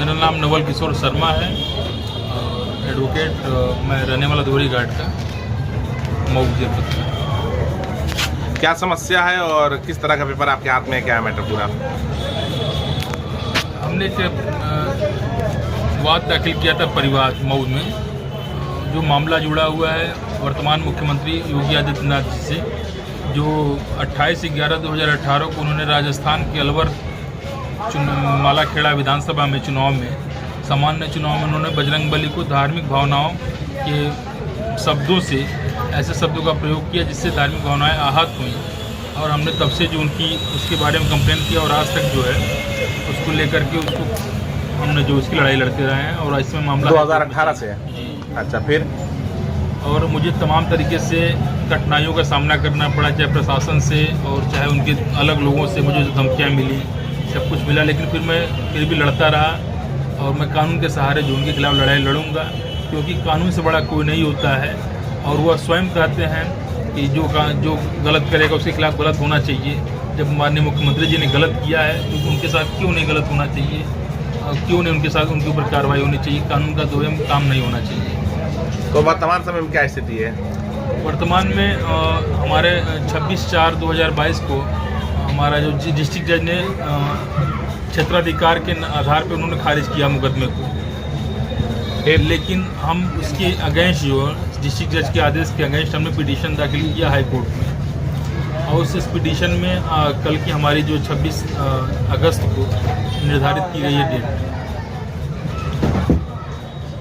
मेरा नाम नवल किशोर शर्मा है, एडवोकेट। मैं रहने वाला धोरी घाट का, मऊ जनपद का। क्या समस्या है और किस तरह का पेपर आपके हाथ में है, क्या है मैटर पूरा? हमने एक वाद दाखिल किया था परिवार मऊ में, जो मामला जुड़ा हुआ है वर्तमान मुख्यमंत्री योगी आदित्यनाथ जी से, जो 28/11/2018 को उन्होंने राजस्थान के अलवर मालाखेड़ा विधानसभा में चुनाव में, सामान्य चुनाव में उन्होंने बजरंगबली को धार्मिक भावनाओं के शब्दों से, ऐसे शब्दों का प्रयोग किया जिससे धार्मिक भावनाएं आहत हुई। और हमने तब से जो उसके बारे में कंप्लेन किया और आज तक जो है उसको लेकर के हमने जो उसकी लड़ाई लड़ते रहे हैं। और इसमें मामला 2018 से जी। अच्छा, फिर? और मुझे तमाम तरीके से कठिनाइयों का सामना करना पड़ा, चाहे प्रशासन से और चाहे उनके अलग लोगों से मुझे धमकियाँ मिली, सब कुछ मिला, लेकिन फिर भी लड़ता रहा। और मैं कानून के सहारे जो उनके खिलाफ लड़ाई लड़ूंगा, क्योंकि कानून से बड़ा कोई नहीं होता है। और वह स्वयं कहते हैं कि जो गलत करेगा उसके खिलाफ गलत होना चाहिए। जब माननीय मुख्यमंत्री जी ने गलत किया है तो उनके साथ क्यों नहीं गलत होना चाहिए, क्यों नहीं उनके साथ उनके ऊपर कार्रवाई होनी चाहिए, कानून का दोहम काम नहीं होना चाहिए। तो वर्तमान समय में क्या स्थिति है? वर्तमान में हमारे 26/4/2022 को हमारा जो डिस्ट्रिक्ट जज ने क्षेत्राधिकार के आधार पर उन्होंने खारिज किया मुकदमे को, लेकिन हम उसके अगेंस्ट जो डिस्ट्रिक्ट जज के आदेश के अगेंस्ट हमने पिटीशन दाखिल किया हाई कोर्ट में। और उस पिटीशन में कल की हमारी जो 26 अगस्त को निर्धारित की गई है डेट।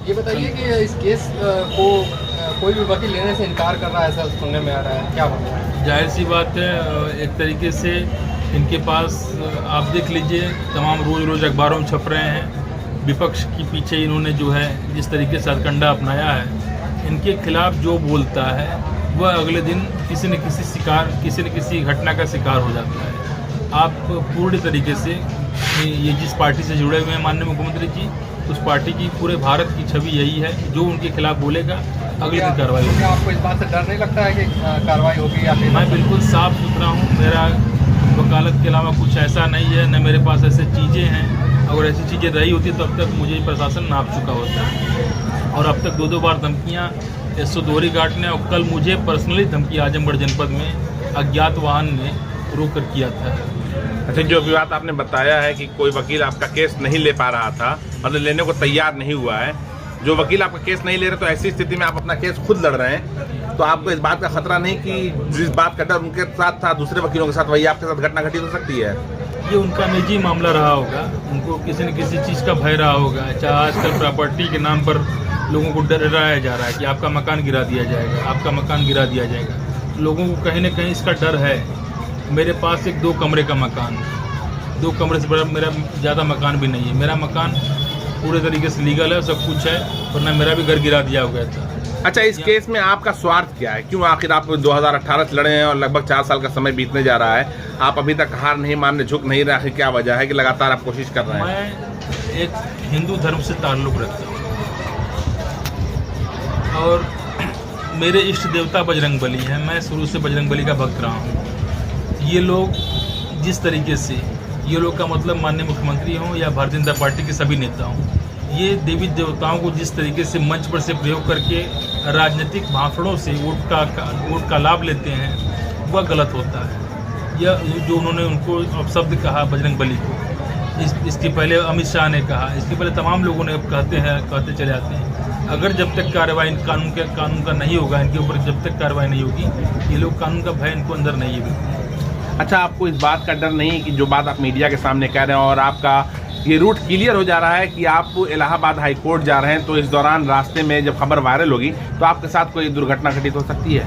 ये बताइए कि इस केस को कोई भी वकील लेने से इनकार कर रहा है, ऐसा सुनने में आ रहा है, क्या बात है? जाहिर सी बात है, एक तरीके से इनके पास आप देख लीजिए, तमाम रोज़ अखबारों में छप रहे हैं। विपक्ष के पीछे इन्होंने जो है जिस तरीके से हथकंडा अपनाया है, इनके खिलाफ जो बोलता है वह अगले दिन किसी न किसी घटना का शिकार हो जाता है। आप पूर्ण तरीके से ये जिस पार्टी से जुड़े हुए हैं माननीय मुख्यमंत्री जी, उस पार्टी की पूरे भारत की छवि यही है, जो उनके खिलाफ बोलेगा अगले दिन कार्रवाई होगी। आपको इस बात से डर नहीं लगता है कि कार्रवाई होगी? या मैं बिल्कुल साफ सुथरा हूँ, मेरा वकालत के अलावा कुछ ऐसा नहीं है, न मेरे पास ऐसी चीज़ें हैं। अगर ऐसी चीज़ें रही होती तो अब तक मुझे प्रशासन नाप चुका होता। और अब तक 2 बार धमकियाँ एसओ धोरी घाट ने, और कल मुझे पर्सनली धमकी आजमगढ़ जनपद में अज्ञात वाहन ने रोक कर किया था। अच्छा, जो विवाद आपने बताया है कि कोई वकील आपका केस नहीं ले पा रहा था, मतलब लेने को तैयार नहीं हुआ है, जो वकील आपका केस नहीं ले रहे, तो ऐसी स्थिति में आप अपना केस खुद लड़ रहे हैं, तो आपको इस बात का खतरा नहीं कि जिस बात का डर उनके साथ था दूसरे वकीलों के साथ, वही आपके साथ घटना घटित हो सकती है? ये उनका निजी मामला रहा होगा, उनको किसी न किसी चीज़ का भय रहा होगा। चाहे आजकल प्रॉपर्टी के नाम पर लोगों को डराया जा रहा है कि आपका मकान गिरा दिया जाएगा, आपका मकान गिरा दिया जाएगा। लोगों को कहीं न कहीं इसका डर है। मेरे पास एक 2 कमरे का मकान, 2 कमरे से बड़ा मेरा ज़्यादा मकान भी नहीं है। मेरा मकान पूरे तरीके से लीगल है, सब कुछ है, वरना मेरा भी घर गिरा दिया हो गया था। अच्छा, इस केस में आपका स्वार्थ क्या है? क्यों आखिर आप 2018 से लड़े हैं और लगभग 4 साल का समय बीतने जा रहा है, आप अभी तक हार नहीं मानने, झुक नहीं रहे? आखिर क्या वजह है कि लगातार आप कोशिश कर रहे हैं? मैं एक हिंदू धर्म से ताल्लुक़ रखता हूँ और मेरे इष्ट देवता बजरंगबली हैं। मैं शुरू से बजरंगबली का भक्त रहा हूँ। ये लोग जिस तरीके से, ये लोग का मतलब माननीय मुख्यमंत्री हों या भारतीय जनता पार्टी के सभी नेता हों, ये देवी देवताओं को जिस तरीके से मंच पर से प्रयोग करके राजनीतिक भाषणों से वोट का लाभ लेते हैं, वह गलत होता है। यह जो उन्होंने उनको अपशब्द कहा बजरंगबली को, इसके पहले अमित शाह ने कहा, इसके पहले तमाम लोगों ने कहते चले आते हैं। अगर जब तक कार्रवाई कानून का नहीं होगा, इनके ऊपर जब तक कार्रवाई नहीं होगी, ये लोग कानून का भय इनको अंदर नहीं है बिल्कुल। अच्छा, आपको इस बात का डर नहीं कि जो बात आप मीडिया के सामने कह रहे हैं और आपका ये रूट क्लियर हो जा रहा है कि आप इलाहाबाद हाई कोर्ट जा रहे हैं, तो इस दौरान रास्ते में जब खबर वायरल होगी तो आपके साथ कोई दुर्घटना घटित हो सकती है?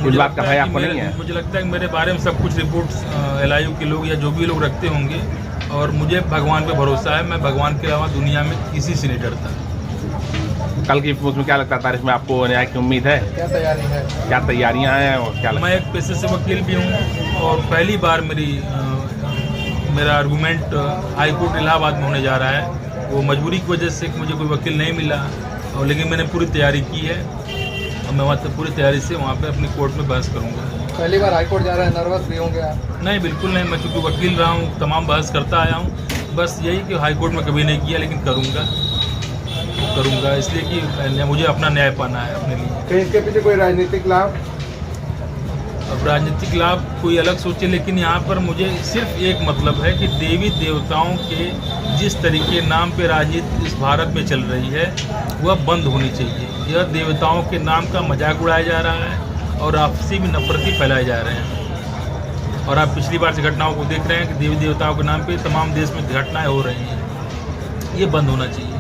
इस बात का भय आपको नहीं है? मुझे लगता है कि मेरे बारे में सब कुछ रिपोर्ट्स LIU के लोग या जो भी लोग रखते होंगे, और मुझे भगवान पे भरोसा है। मैं भगवान के अलावा दुनिया में किसी से नहीं डरता। कल की उसमें क्या लगता है, तारीख में आपको न्याय की उम्मीद है? क्या तैयारी है? क्या तैयारियां हैं और क्या मैं एक पेशे से वकील भी हूँ, और पहली बार मेरा आर्गूमेंट हाई कोर्ट इलाहाबाद में होने जा रहा है। वो मजबूरी की वजह से मुझे कोई वकील नहीं मिला, और लेकिन मैंने पूरी तैयारी की है, और मैं वहाँ पूरी तैयारी से वहाँ पे अपनी कोर्ट में बहस करूँगा। पहली बार हाई कोर्ट जा रहे हैं, नर्वस भी होंगे आप? नहीं, बिल्कुल नहीं। मैं चूँकि वकील रहा हूँ, तमाम बहस करता आया हूँ, बस यही कि हाई कोर्ट में कभी नहीं किया, लेकिन करूँगा इसलिए कि मुझे अपना न्याय पाना है अपने लिए। कहीं इसके पीछे कोई राजनीतिक लाभ? अब राजनीतिक लाभ कोई अलग सोचे, लेकिन यहाँ पर मुझे सिर्फ एक मतलब है कि देवी देवताओं के जिस तरीके नाम पे राजनीति इस भारत में चल रही है वह बंद होनी चाहिए। यह देवताओं के नाम का मजाक उड़ाया जा रहा है और आपसी में नफरती फैलाए जा रहे हैं। और आप पिछली बार से घटनाओं को देख रहे हैं कि देवी देवताओं के नाम पे तमाम देश में घटनाएं हो रही हैं। ये बंद होना चाहिए।